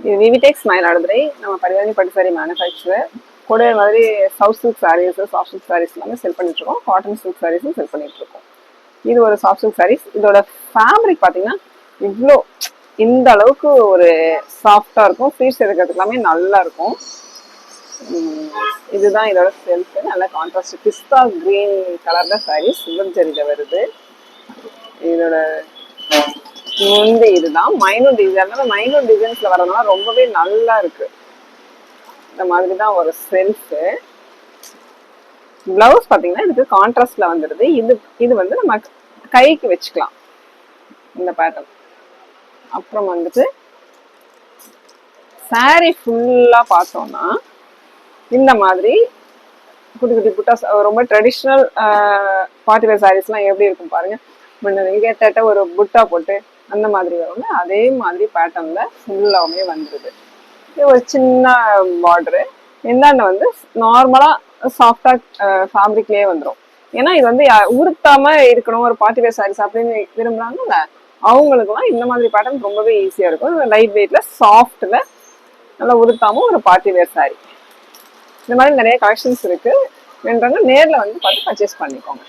இது விவிடெக்ஸ் மயிலாடுதுறை, நம்ம பரிதானி பட்டு சாரி மேனுஃபேக்சரர். கூட மாதிரி south silk saris, soft silk saris எல்லாமே செல் பண்ணிட்டு இருக்கோம். காட்டன் சில்க் சாரீஸும் செல் பண்ணிட்டு இருக்கோம். இது ஒரு சாஃப்ட் சில்க் சாரீஸ். இதோட ஃபேப்ரிக் பார்த்தீங்கன்னா இவ்வளோ இந்த அளவுக்கு ஒரு சாஃப்டா இருக்கும். ஃப்ளீட்ஸ் எடுக்கிறதுக்கு எல்லாமே நல்லா இருக்கும். இதுதான் இதோட செல்ஃப். நல்ல கான்ட்ராஸ்ட் பிஸ்தா கிரீன் கலர்ல சாரீ சில்வர் ஜரியில வருது. இதோட முந்தி இதுதான் மைனூர் டிசைன். மைனூர் டிசைன்ஸ்ல வரதுனால ரொம்பவே நல்லா இருக்கு. இந்த மாதிரி தான் ஒரு செல்ஃப். பிளவுஸ் பாத்தீங்கன்னா இதுக்கு கான்ட்ராஸ்ட்ல வந்துடுது. இது வந்து நம்ம கைக்கு வச்சுக்கலாம் இந்த பேட்டர்ன். அப்புறம் வந்துட்டு சாரி ஃபுல்லா பார்த்தோம்னா இந்த மாதிரி குட்டி குட்டி புட்டா ரொம்ப ட்ரெடிஷ்னல் பார்ட்டி வேர் சாரீஸ்லாம் எப்படி இருக்கும் பாருங்க. கேட்ட ஒரு புட்டா போட்டு அந்த மாதிரி வரும்ல, அதே மாதிரி பேட்டர்ன்ல ஃபுல்லாவுமே வந்துடுது. இது ஒரு சின்ன பார்டரு. இந்தாண்ட வந்து நார்மலா சாஃப்டா ஃபேப்ரிக்லயே வந்துடும். ஏன்னா இது வந்து உருத்தாம இருக்கணும் ஒரு பார்ட்டி வேர் சாரீஸ் அப்படின்னு விரும்புறாங்கல்ல, அவங்களுக்குலாம் இந்த மாதிரி பேட்டர்ன் ரொம்பவே ஈஸியா இருக்கும். லைட் வெயிட்ல சாஃப்ட்ல நல்லா உருத்தாம ஒரு பார்ட்டி வேர் சாரி. இந்த மாதிரி நிறைய கலெக்ஷன்ஸ் இருக்கு. வேண்டவங்க நேர்ல வந்து பார்த்து பர்ச்சேஸ் பண்ணிக்கோங்க.